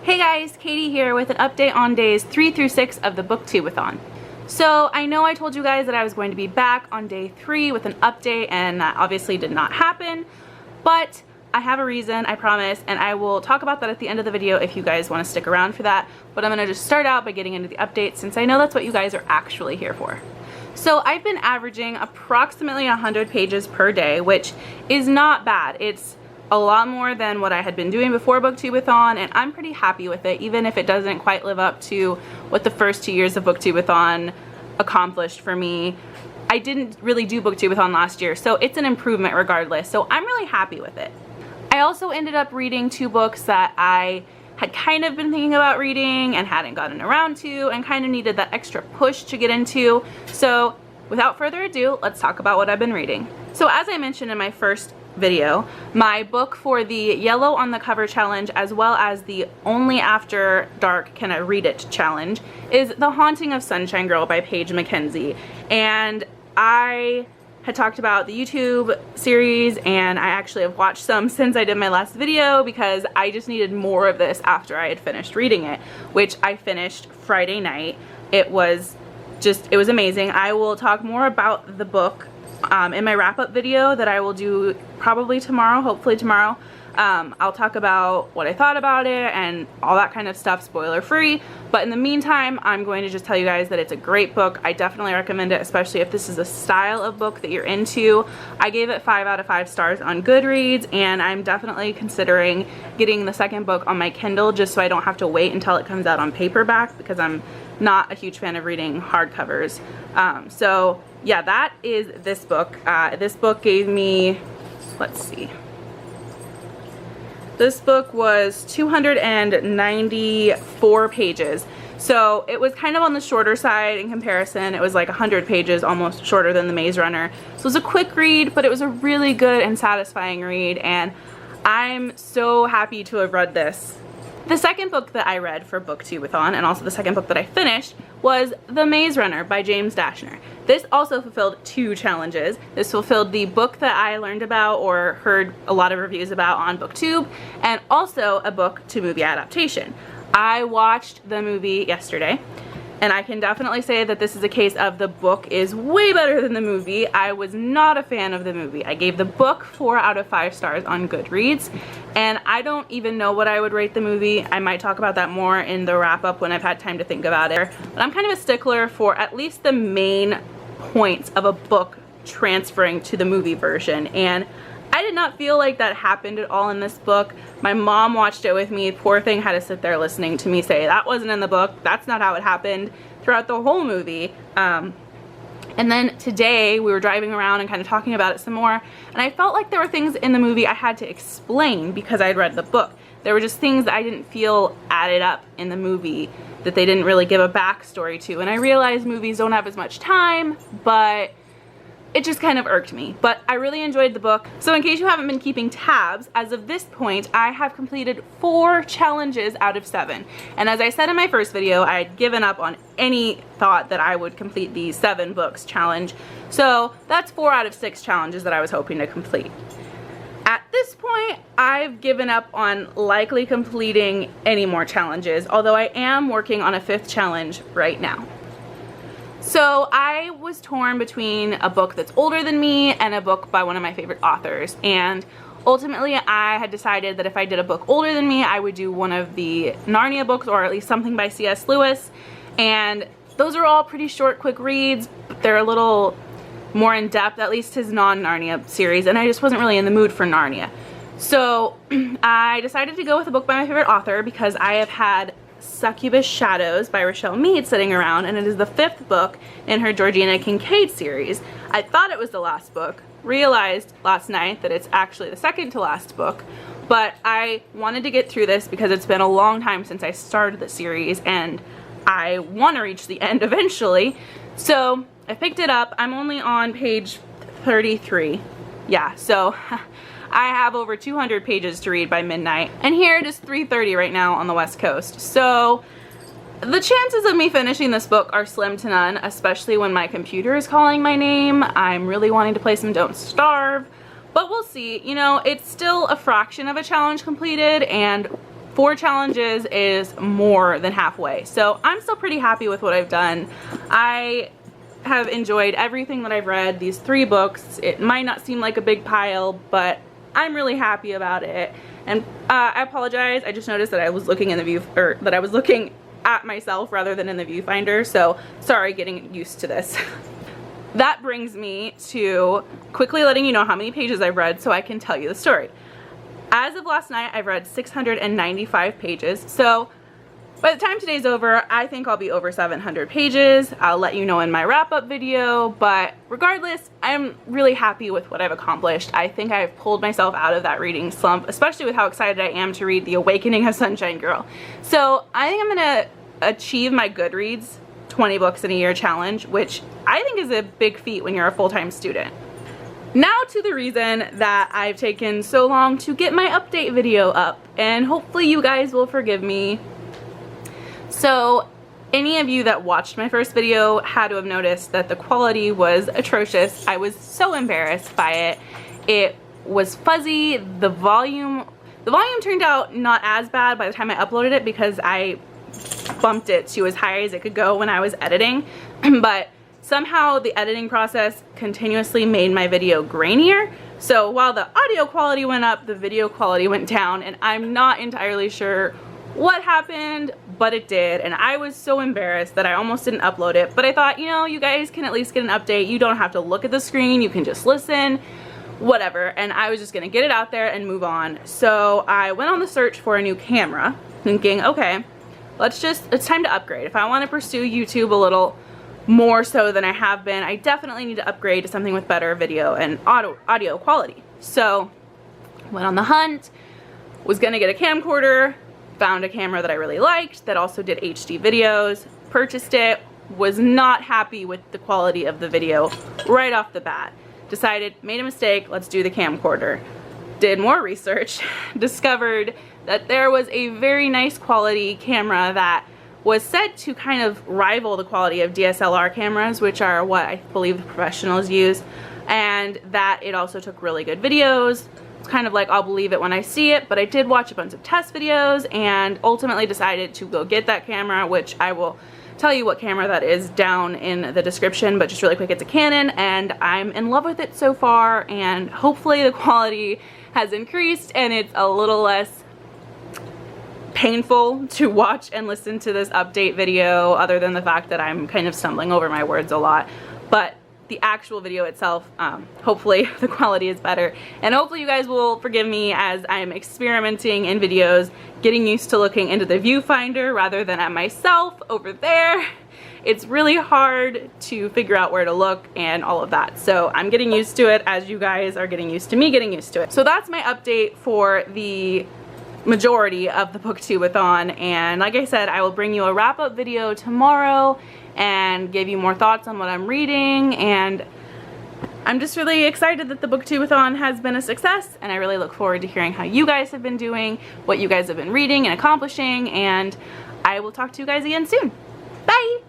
Hey guys, Katie here with an update on days 3 through 6 of the BookTube-A-Thon. So I know I told you guys that I was going to be back on day 3 with an update, and that obviously did not happen, but I have a reason, I promise, and I will talk about that at the end of the video if you guys want to stick around for that. But I'm going to just start out by getting into the update since I know that's what you guys are actually here for. So I've been averaging approximately 100 pages per day, which is not bad. It's a lot more than what I had been doing before BookTube-A-Thon, and I'm pretty happy with it, even if it doesn't quite live up to what the first 2 years of BookTube-A-Thon accomplished for me. I didn't really do BookTube-A-Thon last year, so it's an improvement regardless, so I'm really happy with it. I also ended up reading 2 books that I had kind of been thinking about reading and hadn't gotten around to and kind of needed that extra push to get into. So without further ado, let's talk about what I've been reading. So as I mentioned in my first video, my book for the Yellow on the Cover challenge, as well as the Only After Dark Can I Read It challenge, is The Haunting of Sunshine Girl by Paige Mackenzie. And I had talked about the YouTube series, and I actually have watched some since I did my last video because I just needed more of this after I had finished reading it, which I finished Friday night. It was amazing. I will talk more about the book in my wrap-up video that I will do probably tomorrow, hopefully tomorrow. I'll talk about what I thought about it and all that kind of stuff, spoiler free. But in the meantime, I'm going to just tell you guys that it's a great book. I definitely recommend it, especially if this is a style of book that you're into. I gave it 5 out of 5 stars on Goodreads, and I'm definitely considering getting the second book on my Kindle just so I don't have to wait until it comes out on paperback, because I'm not a huge fan of reading hardcovers. So yeah, that is this book. This book gave me, let's see, this book was 294 pages. So it was kind of on the shorter side in comparison. It was like 100 pages, almost shorter than The Maze Runner. So it was a quick read, but it was a really good and satisfying read, and I'm so happy to have read this. The second book that I read for BookTube-A-Thon, and also the second book that I finished, was The Maze Runner by James Dashner. This also fulfilled 2 challenges. This fulfilled the book that I learned about or heard a lot of reviews about on BookTube, and also a book to movie adaptation. I watched the movie yesterday, and I can definitely say that this is a case of the book is way better than the movie. I was not a fan of the movie. I gave the book 4 out of 5 stars on Goodreads, and I don't even know what I would rate the movie. I might talk about that more in the wrap-up when I've had time to think about it. But I'm kind of a stickler for at least the main points of a book transferring to the movie version, and I did not feel like that happened at all in this book. My mom watched it with me. Poor thing had to sit there listening to me say that wasn't in the book, that's not how it happened, throughout the whole movie. And then today we were driving around and kind of talking about it some more, and I felt like there were things in the movie I had to explain because I'd read the book. There were just things that I didn't feel added up in the movie that they didn't really give a backstory to, and I realized movies don't have as much time, but it just kind of irked me. But I really enjoyed the book. So in case you haven't been keeping tabs, as of this point, I have completed 4 challenges out of 7. And as I said in my first video, I had given up on any thought that I would complete the 7 books challenge. So that's 4 out of 6 challenges that I was hoping to complete. At this point, I've given up on likely completing any more challenges, although I am working on a 5th challenge right now. So I was torn between a book that's older than me and a book by one of my favorite authors, and ultimately I had decided that if I did a book older than me, I would do one of the Narnia books, or at least something by C.S. Lewis, and those are all pretty short, quick reads, but they're a little more in-depth, at least his non-Narnia series, and I just wasn't really in the mood for Narnia. So I decided to go with a book by my favorite author because I have had Succubus Shadows by Rochelle Mead sitting around, and it is the 5th book in her Georgina Kincaid series. I thought it was the last book, realized last night that it's actually the 2nd to last book, but I wanted to get through this because it's been a long time since I started the series and I want to reach the end eventually. So I picked it up. I'm only on page 33. Yeah, so I have over 200 pages to read by midnight, and here it is 3:30 right now on the West Coast. So the chances of me finishing this book are slim to none, especially when my computer is calling my name. I'm really wanting to play some Don't Starve, but we'll see. You know, it's still a fraction of a challenge completed, and 4 challenges is more than halfway. So I'm still pretty happy with what I've done. I have enjoyed everything that I've read, these 3 books. It might not seem like a big pile, but I'm really happy about it. And I apologize, I just noticed that I was looking in the view, or that I was looking at myself rather than in the viewfinder, so sorry, getting used to this. That brings me to quickly letting you know how many pages I've read so I can tell you the story. As of last night, I've read 695 pages, so by the time today's over, I think I'll be over 700 pages. I'll let you know in my wrap-up video, but regardless, I'm really happy with what I've accomplished. I think I've pulled myself out of that reading slump, especially with how excited I am to read The Awakening of Sunshine Girl. So I think I'm gonna achieve my Goodreads 20 books in a year challenge, which I think is a big feat when you're a full-time student. Now to the reason that I've taken so long to get my update video up, and hopefully you guys will forgive me. So any of you that watched my first video had to have noticed that the quality was atrocious. I was so embarrassed by it. It was fuzzy. The volume turned out not as bad by the time I uploaded it because I bumped it to as high as it could go when I was editing. But somehow the editing process continuously made my video grainier. So while the audio quality went up, the video quality went down, and I'm not entirely sure what happened, but it did, and I was so embarrassed that I almost didn't upload it. But I thought, you know, you guys can at least get an update. You don't have to look at the screen, you can just listen, whatever. And I was just gonna get it out there and move on. So I went on the search for a new camera, thinking, okay, it's time to upgrade. If I want to pursue YouTube a little more so than I have been, I definitely need to upgrade to something with better video and audio quality. So went on the hunt, was gonna get a camcorder, found a camera that I really liked that also did HD videos, purchased it, was not happy with the quality of the video right off the bat. Decided, made a mistake, let's do the camcorder. Did more research, discovered that there was a very nice quality camera that was said to kind of rival the quality of DSLR cameras, which are what I believe the professionals use, and that it also took really good videos. It's kind of like I'll believe it when I see it, but I did watch a bunch of test videos and ultimately decided to go get that camera, which I will tell you what camera that is down in the description, but just really quick, it's a Canon, and I'm in love with it so far, and hopefully the quality has increased and it's a little less painful to watch and listen to this update video, other than the fact that I'm kind of stumbling over my words a lot. But the actual video itself, hopefully the quality is better, and hopefully you guys will forgive me as I'm experimenting in videos, getting used to looking into the viewfinder rather than at myself over there. It's really hard to figure out where to look and all of that, so I'm getting used to it as you guys are getting used to me getting used to it. So that's my update for the majority of the BookTube-A-Thon, and like I said, I will bring you a wrap-up video tomorrow and give you more thoughts on what I'm reading, and I'm just really excited that the BookTube-A-Thon has been a success, and I really look forward to hearing how you guys have been doing, what you guys have been reading and accomplishing, and I will talk to you guys again soon.